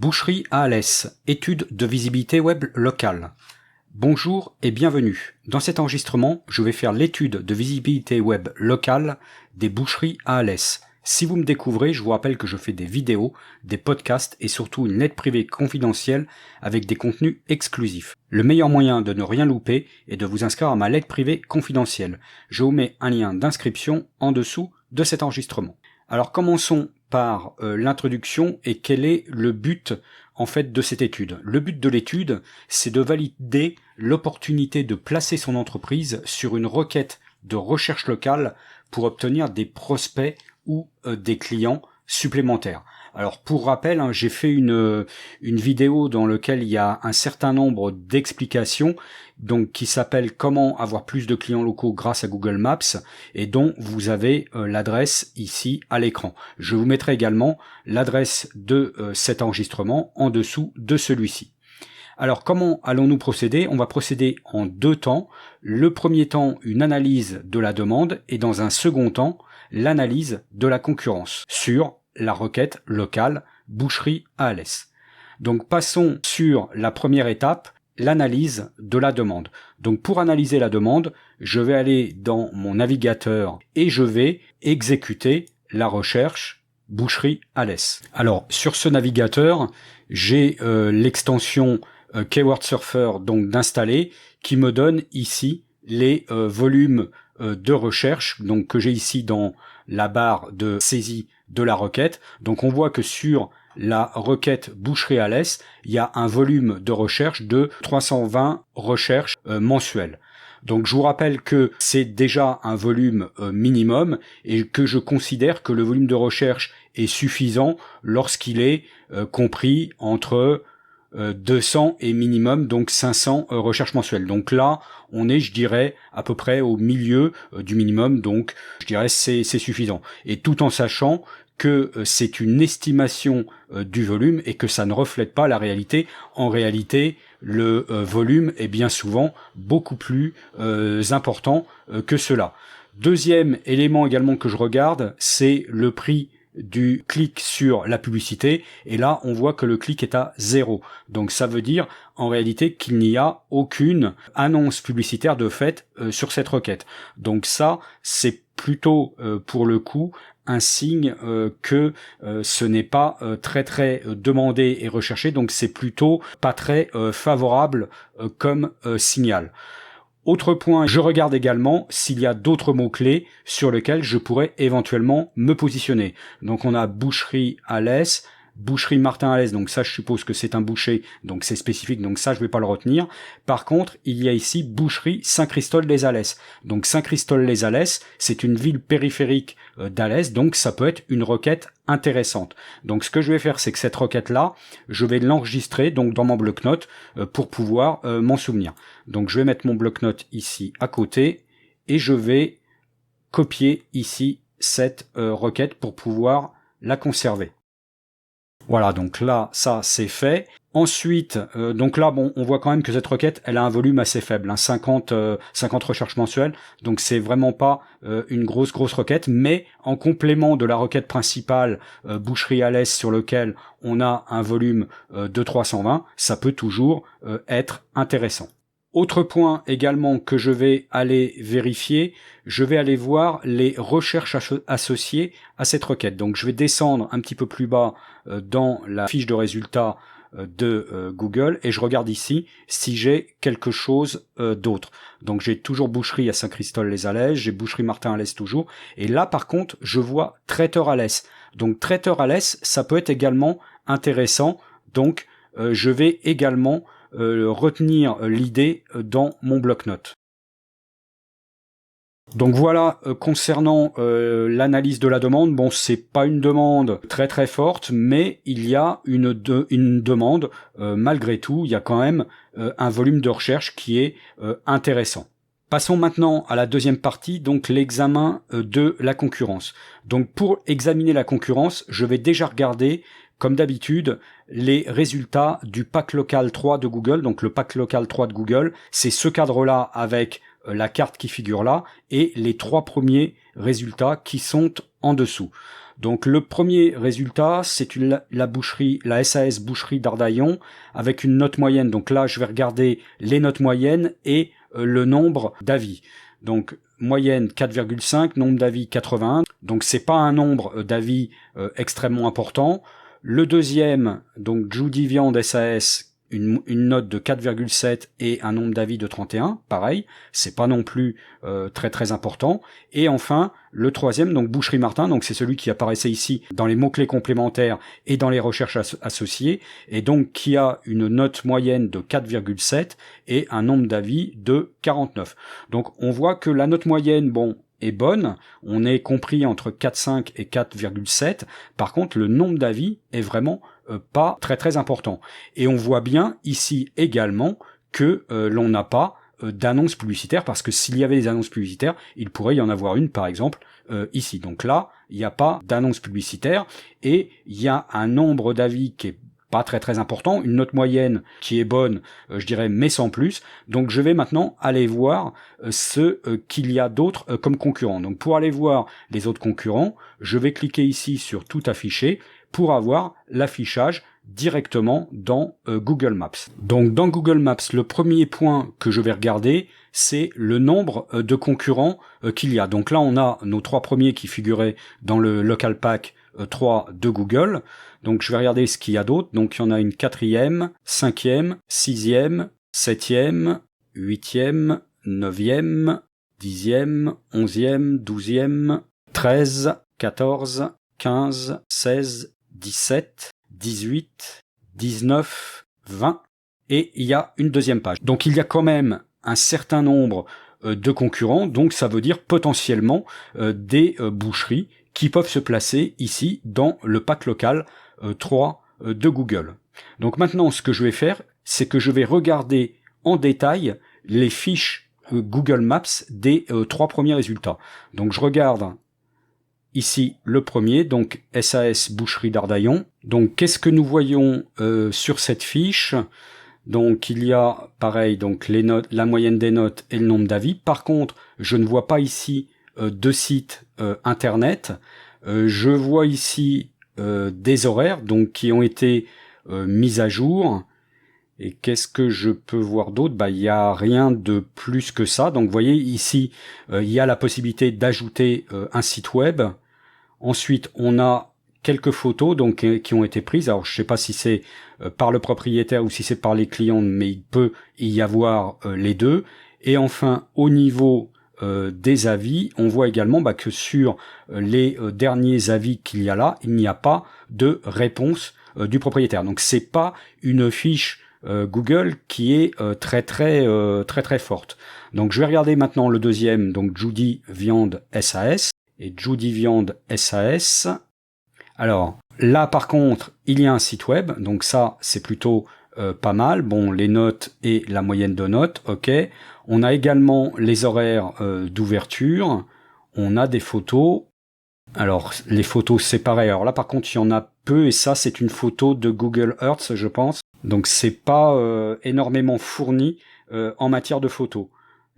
Boucherie à Alès, étude de visibilité web locale. Bonjour et bienvenue. Dans cet enregistrement, je vais faire l'étude de visibilité web locale des boucheries à Alès. Si vous me découvrez, je vous rappelle que je fais des vidéos, des podcasts et surtout une lettre privée confidentielle avec des contenus exclusifs. Le meilleur moyen de ne rien louper est de vous inscrire à ma lettre privée confidentielle. Je vous mets un lien d'inscription en dessous de cet enregistrement. Alors commençons par l'introduction et quel est le but en fait de cette étude. Le but de l'étude, c'est de valider l'opportunité de placer son entreprise sur une requête de recherche locale pour obtenir des prospects ou des clients supplémentaires. Alors pour rappel, j'ai fait une vidéo dans laquelle il y a un certain nombre d'explications, donc qui s'appelle comment avoir plus de clients locaux grâce à Google Maps, et dont vous avez l'adresse ici à l'écran. Je vous mettrai également l'adresse de cet enregistrement en dessous de celui-ci. Alors comment allons-nous procéder ? On va procéder en deux temps. Le premier temps, une analyse de la demande, et dans un second temps, l'analyse de la concurrence sur la requête locale boucherie à Alès. Donc passons sur la première étape, l'analyse de la demande. Donc pour analyser la demande, je vais aller dans mon navigateur et je vais exécuter la recherche boucherie à Alès. Alors sur ce navigateur, j'ai l'extension Keyword Surfer donc d'installer qui me donne ici les volumes de recherche donc que j'ai ici dans la barre de saisie de la requête. Donc on voit que sur la requête boucherie à Alès, il y a un volume de recherche de 320 recherches mensuelles. Donc je vous rappelle que c'est déjà un volume minimum et que je considère que le volume de recherche est suffisant lorsqu'il est compris entre 200 et minimum donc 500 recherches mensuelles. Donc là, on est, je dirais, à peu près au milieu du minimum, donc je dirais c'est suffisant. Et tout en sachant que c'est une estimation du volume et que ça ne reflète pas la réalité. En réalité, le volume est bien souvent beaucoup plus important que cela. Deuxième élément également que je regarde, c'est le prix du clic sur la publicité, et là on voit que le clic est à 0. Donc ça veut dire en réalité qu'il n'y a aucune annonce publicitaire de fait sur cette requête. Donc ça c'est plutôt pour le coup un signe que ce n'est pas très demandé et recherché, donc c'est plutôt pas très favorable comme signal. Autre point, je regarde également s'il y a d'autres mots-clés sur lesquels je pourrais éventuellement me positionner. Donc on a boucherie à Alès, boucherie Martin à Alès, donc ça je suppose que c'est un boucher, donc c'est spécifique, donc ça je vais pas le retenir. Par contre, il y a ici boucherie Saint-Christol-les-Alès. Donc Saint-Christol-les-Alès, c'est une ville périphérique d'Alès, donc ça peut être une requête intéressante. Donc ce que je vais faire, c'est que cette requête-là, je vais l'enregistrer donc dans mon bloc-notes pour pouvoir m'en souvenir. Donc je vais mettre mon bloc-notes ici à côté et je vais copier ici cette requête pour pouvoir la conserver. Voilà, donc là, ça c'est fait. Ensuite, donc là, bon, on voit quand même que cette requête, elle a un volume assez faible, 50 recherches mensuelles, donc c'est vraiment pas une grosse requête, mais en complément de la requête principale boucherie à Alès sur lequel on a un volume de 320, ça peut toujours être intéressant. Autre point également que je vais aller vérifier, je vais aller voir les recherches associées à cette requête. Donc je vais descendre un petit peu plus bas dans la fiche de résultats de Google et je regarde ici si j'ai quelque chose d'autre. Donc j'ai toujours boucherie à Saint-Christol-les-Alès, j'ai boucherie Martin à Alès toujours, et là par contre je vois traiteur à Alès. Donc traiteur à Alès, ça peut être également intéressant, donc je vais également retenir l'idée dans mon bloc-notes. Donc voilà, concernant l'analyse de la demande, bon c'est pas une demande très forte, mais il y a une demande malgré tout, il y a quand même un volume de recherche qui est intéressant. Passons maintenant à la deuxième partie, donc l'examen de la concurrence. Donc pour examiner la concurrence, je vais déjà regarder comme d'habitude, les résultats du pack local 3 de Google. Donc le pack local 3 de Google, c'est ce cadre-là avec la carte qui figure là et les 3 premiers résultats qui sont en dessous. Donc le premier résultat, c'est la boucherie, la SAS boucherie d'Ardaillon avec une note moyenne. Donc là, je vais regarder les notes moyennes et le nombre d'avis. Donc moyenne 4,5, nombre d'avis 81. Donc c'est pas un nombre d'avis extrêmement important. Le deuxième, donc Judy Viande SAS, une note de 4,7 et un nombre d'avis de 31, pareil, c'est pas non plus très très important. Et enfin, le troisième, donc Boucherie Martin, donc c'est celui qui apparaissait ici dans les mots-clés complémentaires et dans les recherches associées, et donc qui a une note moyenne de 4,7 et un nombre d'avis de 49. Donc on voit que la note moyenne, bon, est bonne, on est compris entre 4,5 et 4,7, par contre le nombre d'avis est vraiment pas très très important. Et on voit bien ici également que l'on n'a pas d'annonces publicitaires, parce que s'il y avait des annonces publicitaires, il pourrait y en avoir une par exemple ici. Donc là, il n'y a pas d'annonce publicitaire, et il y a un nombre d'avis qui est pas très très important, une note moyenne qui est bonne, je dirais, mais sans plus. Donc je vais maintenant aller voir ce qu'il y a d'autres comme concurrents. Donc pour aller voir les autres concurrents, je vais cliquer ici sur tout afficher pour avoir l'affichage directement dans Google Maps. Donc dans Google Maps, le premier point que je vais regarder, c'est le nombre de concurrents qu'il y a. Donc là, on a nos 3 premiers qui figuraient dans le Local Pack 3 de Google. Donc je vais regarder ce qu'il y a d'autre. Donc il y en a une 4e, 5e, 6e, 7e, 8e, 9e, 10e, 11e, 12e, 13, 14, 15, 16, 17, 18, 19, 20, et il y a une deuxième page. Donc il y a quand même un certain nombre de concurrents, donc ça veut dire potentiellement des boucheries qui peuvent se placer ici dans le pack local 3 de Google. Donc maintenant, ce que je vais faire, c'est que je vais regarder en détail les fiches Google Maps des 3 premiers résultats. Donc je regarde ici le premier, donc SAS Boucherie d'Ardaillon. Donc qu'est-ce que nous voyons sur cette fiche? Donc il y a pareil, donc les notes, la moyenne des notes et le nombre d'avis. Par contre, je ne vois pas ici de sites internet. Je vois ici des horaires donc qui ont été mis à jour. Et qu'est-ce que je peux voir d'autre? Bah, il y a rien de plus que ça. Donc vous voyez ici, il y a la possibilité d'ajouter un site web. Ensuite, on a quelques photos donc qui ont été prises. Alors je sais pas si c'est par le propriétaire ou si c'est par les clients, mais il peut y avoir les deux. Et enfin, au niveau des avis, on voit également que sur les derniers avis qu'il y a là, il n'y a pas de réponse du propriétaire. Donc c'est pas une fiche Google qui est très très forte. Donc je vais regarder maintenant le deuxième, donc Judy Viande SAS. Et Judy Viande SAS. Alors là par contre il y a un site web, donc ça c'est plutôt pas mal. Bon, les notes et la moyenne de notes, ok. On a également les horaires d'ouverture, on a des photos. Alors les photos c'est pareil, alors là par contre il y en a peu, et ça c'est une photo de Google Earth je pense, donc c'est pas énormément fourni en matière de photos.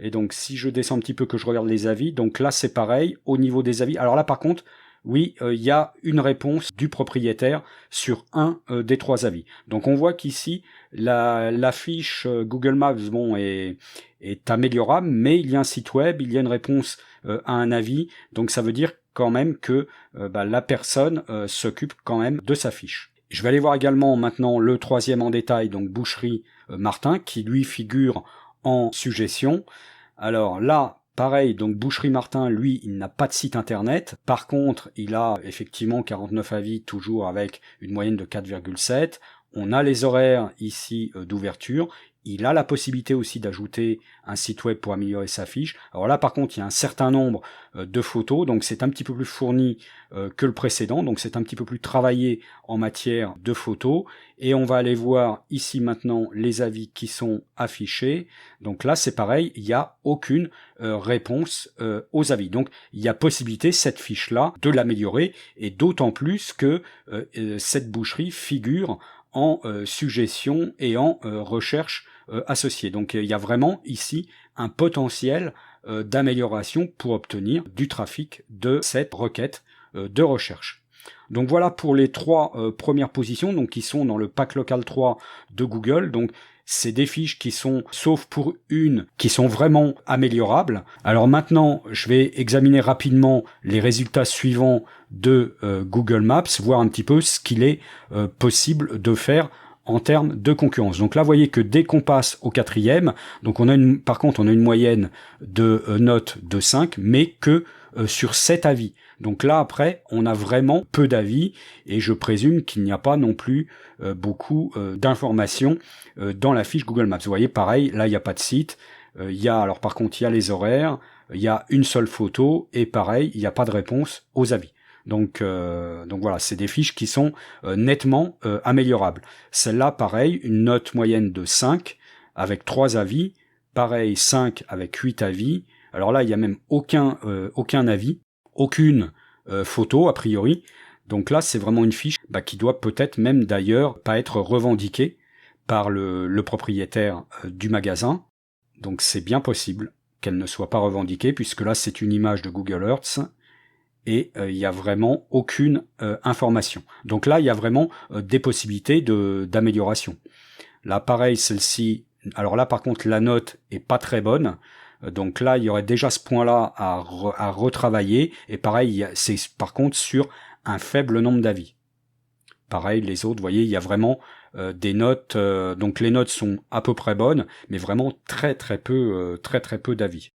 Et donc si je descends un petit peu, que je regarde les avis, donc là c'est pareil, au niveau des avis, alors là par contre, oui, il y a une réponse du propriétaire sur un des 3 avis. Donc on voit qu'ici, la fiche Google Maps est améliorable, mais il y a un site web, il y a une réponse à un avis, donc ça veut dire quand même que la personne s'occupe quand même de sa fiche. Je vais aller voir également maintenant le troisième en détail, donc Boucherie Martin, qui lui figure en suggestion. Alors là, pareil, donc Boucherie Martin, lui, il n'a pas de site internet. Par contre, il a effectivement 49 avis, toujours avec une moyenne de 4,7. On a les horaires ici d'ouverture. Il a la possibilité aussi d'ajouter un site web pour améliorer sa fiche. Alors là, par contre, il y a un certain nombre de photos, donc c'est un petit peu plus fourni que le précédent, donc c'est un petit peu plus travaillé en matière de photos. Et on va aller voir ici maintenant les avis qui sont affichés. Donc là, c'est pareil, il n'y a aucune réponse aux avis. Donc il y a possibilité, cette fiche-là, de l'améliorer, et d'autant plus que cette boucherie figure en suggestion et en recherche associée. Donc il y a vraiment ici un potentiel d'amélioration pour obtenir du trafic de cette requête de recherche. Donc voilà pour les 3 premières positions, donc qui sont dans le pack local 3 de Google. Donc c'est des fiches qui sont, sauf pour une, qui sont vraiment améliorables. Alors maintenant, je vais examiner rapidement les résultats suivants de Google Maps, voir un petit peu ce qu'il est possible de faire en termes de concurrence. Donc là, vous voyez que dès qu'on passe au 4e, donc par contre, on a une moyenne de notes de 5, mais que sur 7 avis. Donc là, après, on a vraiment peu d'avis, et je présume qu'il n'y a pas non plus beaucoup d'informations dans la fiche Google Maps. Vous voyez, pareil, là, il n'y a pas de site. Alors par contre, il y a les horaires, il y a une seule photo, et pareil, il n'y a pas de réponse aux avis. Donc voilà, c'est des fiches qui sont nettement améliorables. Celle-là, pareil, une note moyenne de 5 avec 3 avis. Pareil, 5 avec 8 avis. Alors là, il n'y a même aucun avis, aucune photo a priori. Donc là, c'est vraiment une fiche qui doit peut-être même d'ailleurs pas être revendiquée par le propriétaire du magasin. Donc c'est bien possible qu'elle ne soit pas revendiquée, puisque là, c'est une image de Google Earth. Et il n'y a vraiment aucune information. Donc là, il y a vraiment des possibilités d'amélioration. Là, pareil, celle-ci, alors là, par contre, la note est pas très bonne. Donc là, il y aurait déjà ce point-là à retravailler. Et pareil, c'est par contre sur un faible nombre d'avis. Pareil, les autres, vous voyez, il y a vraiment des notes. Donc les notes sont à peu près bonnes, mais vraiment très très peu d'avis.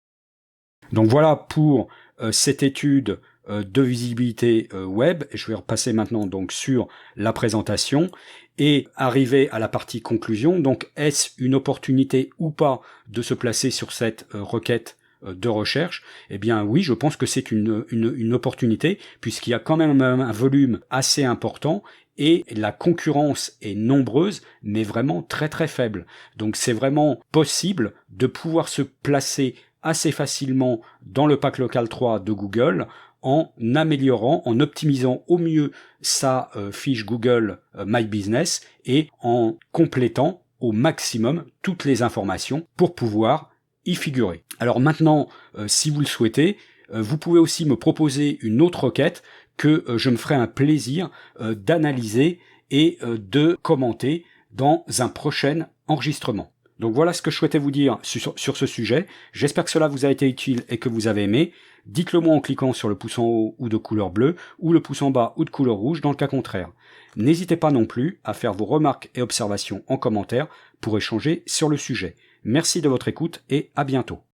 Donc voilà pour cette étude de visibilité web. Je vais repasser maintenant donc sur la présentation et arriver à la partie conclusion. Donc est-ce une opportunité ou pas de se placer sur cette requête de recherche? Eh bien oui, je pense que c'est une opportunité, puisqu'il y a quand même un volume assez important et la concurrence est nombreuse, mais vraiment très très faible. Donc c'est vraiment possible de pouvoir se placer assez facilement dans le pack local 3 de Google en améliorant, en optimisant au mieux sa fiche Google My Business et en complétant au maximum toutes les informations pour pouvoir y figurer. Alors maintenant, si vous le souhaitez, vous pouvez aussi me proposer une autre requête que je me ferai un plaisir d'analyser et de commenter dans un prochain enregistrement. Donc voilà ce que je souhaitais vous dire sur ce sujet. J'espère que cela vous a été utile et que vous avez aimé. Dites-le moi en cliquant sur le pouce en haut ou de couleur bleue, ou le pouce en bas ou de couleur rouge dans le cas contraire. N'hésitez pas non plus à faire vos remarques et observations en commentaire pour échanger sur le sujet. Merci de votre écoute et à bientôt.